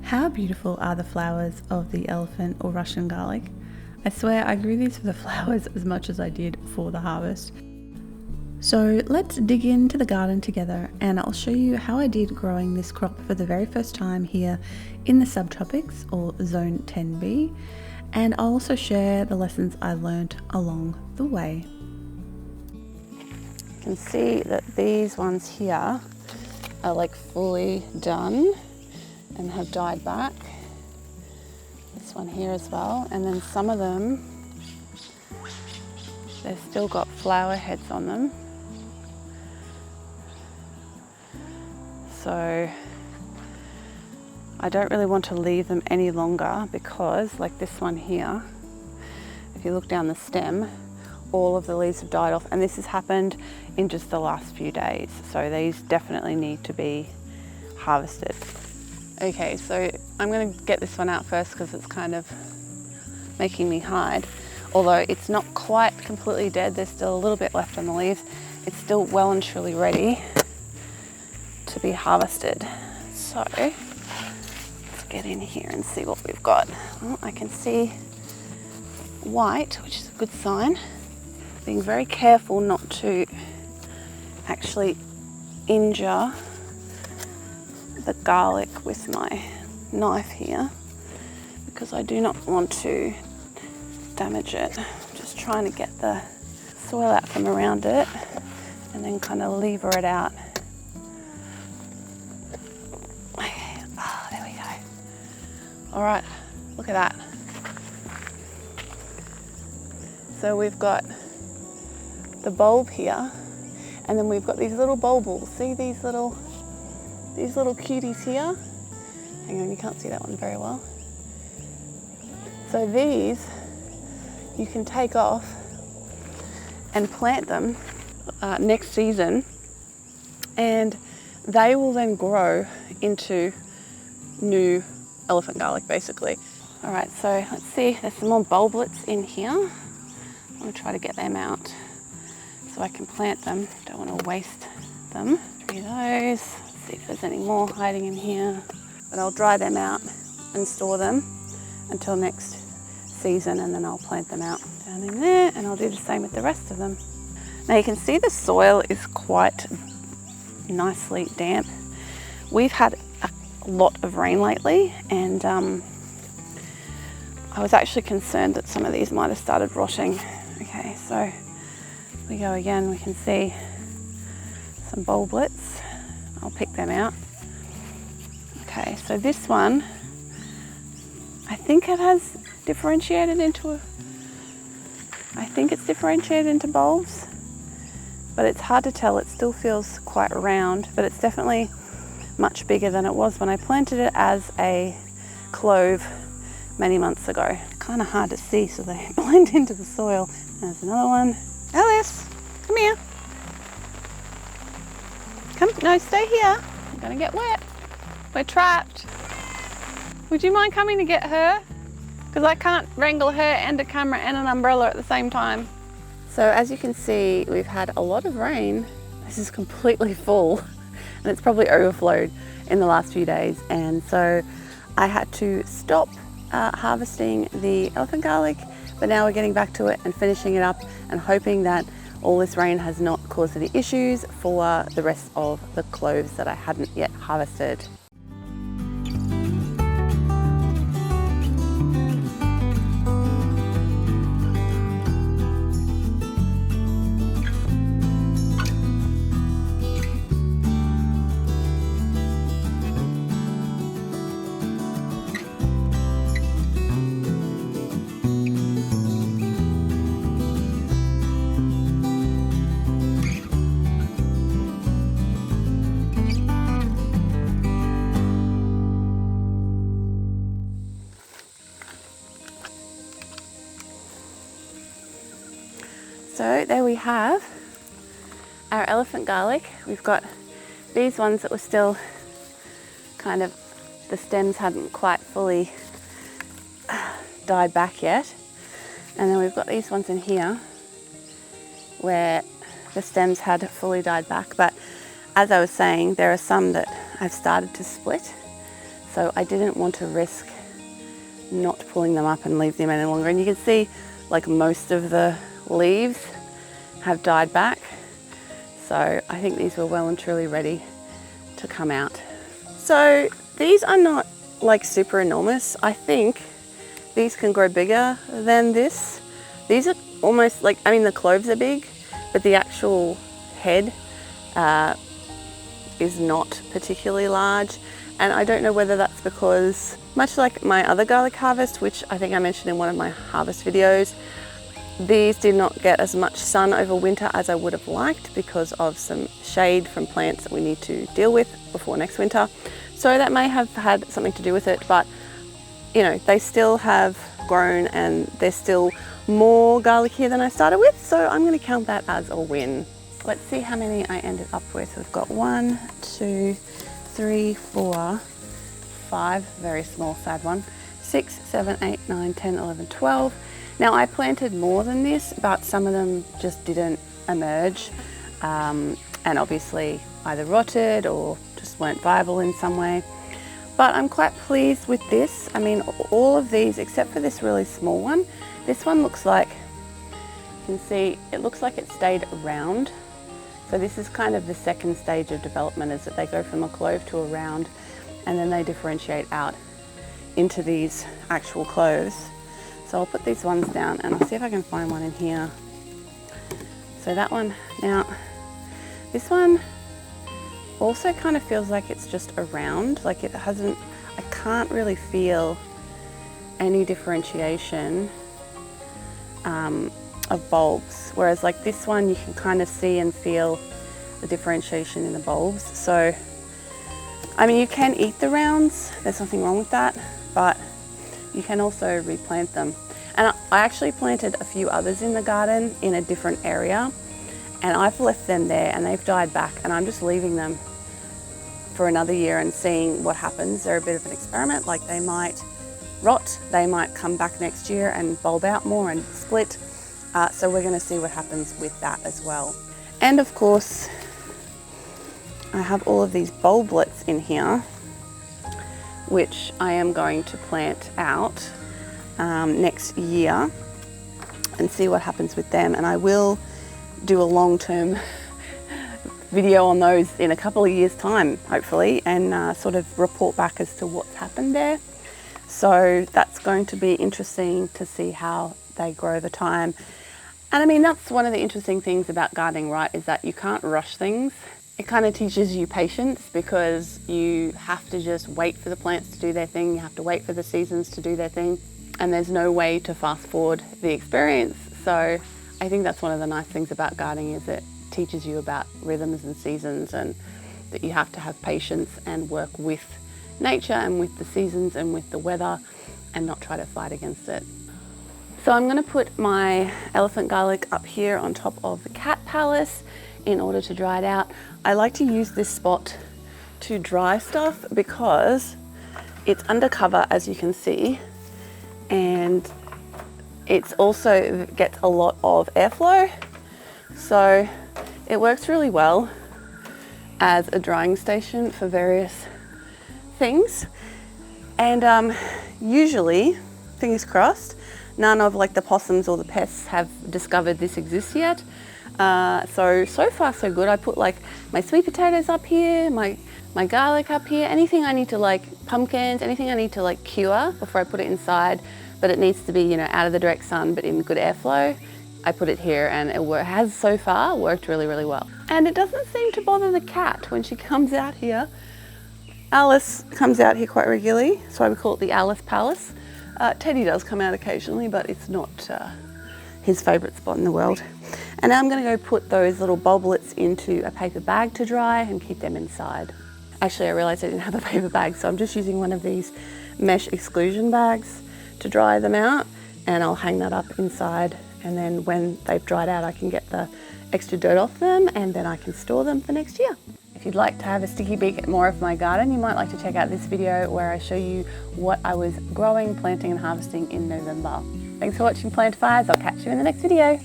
How beautiful are the flowers of the elephant or Russian garlic? I swear I grew these for the flowers as much as I did for the harvest. So let's dig into the garden together and I'll show you how I did growing this crop for the very first time here in the subtropics or zone 10B, and I'll also share the lessons I learnt along the way. You can see that these ones here are like fully done and have died back. This one here as well, and then some of them, they've still got flower heads on them. So I don't really want to leave them any longer because, like this one here, if you look down the stem, all of the leaves have died off, and this has happened in just the last few days. So these definitely need to be harvested. Okay, so I'm going to get this one out first because it's kind of making me hide. Although it's not quite completely dead, there's still a little bit left on the leaves. It's still well and truly ready to be harvested. So let's get in here and see what we've got. Well, I can see white, which is a good sign. Being very careful not to actually injure the garlic with my knife here because I do not want to damage it. I'm just trying to get the soil out from around it and then kind of lever it out. Okay, there we go. All right, look at that. So we've got the bulb here, and then we've got these little bulbils. See these little cuties here? Hang on, you can't see that one very well. So these you can take off and plant them next season, and they will then grow into new elephant garlic basically. All right, so let's see, there's some more bulblets in here. I'm gonna try to get them out so I can plant them. Don't want to waste them. 3 of those. See if there's any more hiding in here, but I'll dry them out and store them until next season, and then I'll plant them out down in there, and I'll do the same with the rest of them. Now you can see the soil is quite nicely damp. We've had a lot of rain lately, and I was actually concerned that some of these might have started rotting. Okay, so we go again, we can see some bulblets. I'll pick them out. Okay, so this one, I think it has differentiated into bulbs, but it's hard to tell. It still feels quite round, but it's definitely much bigger than it was when I planted it as a clove many months ago. Kind of hard to see, so they blend into the soil. There's another one. Alice, come here. Come, no, stay here. You're gonna get wet. We're trapped. Would you mind coming to get her? Because I can't wrangle her and a camera and an umbrella at the same time. So as you can see, we've had a lot of rain. This is completely full and it's probably overflowed in the last few days. And so I had to stop harvesting the elephant garlic, but now we're getting back to it and finishing it up and hoping that all this rain has not caused any issues for the rest of the cloves that I hadn't yet harvested. So there we have our elephant garlic. We've got these ones that were still kind of, the stems hadn't quite fully died back yet. And then we've got these ones in here where the stems had fully died back. But as I was saying, there are some that I've started to split. So I didn't want to risk not pulling them up and leave them any longer. And you can see like most of the leaves have died back. So I think these were well and truly ready to come out. So these are not like super enormous. I think these can grow bigger than this. These are almost like, I mean, the cloves are big, but the actual head is not particularly large. And I don't know whether that's because, much like my other garlic harvest, which I think I mentioned in one of my harvest videos, these did not get as much sun over winter as I would have liked because of some shade from plants that we need to deal with before next winter. So that may have had something to do with it, but you know, they still have grown and they're still more garlic here than I started with. So I'm going to count that as a win. Let's see how many I ended up with. We've got 1, 2, 3, 4, 5, very small sad one, 6, 7, 8, 9, 10, 11, 12. Now I planted more than this, but some of them just didn't emerge and obviously either rotted or just weren't viable in some way. But I'm quite pleased with this. I mean, all of these, except for this really small one, this one looks like, you can see, it looks like it stayed round. So this is kind of the second stage of development, is that they go from a clove to a round and then they differentiate out into these actual cloves. So I'll put these ones down and I'll see if I can find one in here. So that one, now this one also kind of feels like it's just a round, like it hasn't, I can't really feel any differentiation of bulbs, whereas like this one you can kind of see and feel the differentiation in the bulbs. So I mean, you can eat the rounds, there's nothing wrong with that, but you can also replant them. And I actually planted a few others in the garden in a different area, and I've left them there and they've died back, and I'm just leaving them for another year and seeing what happens. They're a bit of an experiment, like they might rot, they might come back next year and bulb out more and split. So we're going to see what happens with that as well. And of course, I have all of these bulblets in here, which I am going to plant out next year and see what happens with them. And I will do a long-term video on those in a couple of years' time, hopefully, and sort of report back as to what's happened there. So that's going to be interesting to see how they grow over time. And I mean, that's one of the interesting things about gardening, right, is that you can't rush things. It kind of teaches you patience because you have to just wait for the plants to do their thing. You have to wait for the seasons to do their thing. And there's no way to fast forward the experience. So I think that's one of the nice things about gardening, is it teaches you about rhythms and seasons, and that you have to have patience and work with nature and with the seasons and with the weather and not try to fight against it. So I'm going to put my elephant garlic up here on top of the cat palace in order to dry it out. I like to use this spot to dry stuff because it's undercover, as you can see, and it's also gets a lot of airflow. So it works really well as a drying station for various things. And usually, fingers crossed, none of like the possums or the pests have discovered this exists yet. So far so good. I put like my sweet potatoes up here, my garlic up here, anything I need to, like pumpkins, anything I need to like cure before I put it inside, but it needs to be, you know, out of the direct sun but in good airflow. I put it here and it has so far worked really, really well. And it doesn't seem to bother the cat when she comes out here. Alice comes out here quite regularly, that's why we call it the Alice Palace. Teddy does come out occasionally, but it's not his favourite spot in the world. And now I'm going to go put those little bulblets into a paper bag to dry and keep them inside. Actually, I realised I didn't have a paper bag, so I'm just using one of these mesh exclusion bags to dry them out, and I'll hang that up inside, and then when they've dried out I can get the extra dirt off them and then I can store them for next year. If you'd like to have a sticky peek at more of my garden, you might like to check out this video where I show you what I was growing, planting and harvesting in November. Thanks for watching Plantifiers. I'll catch you in the next video.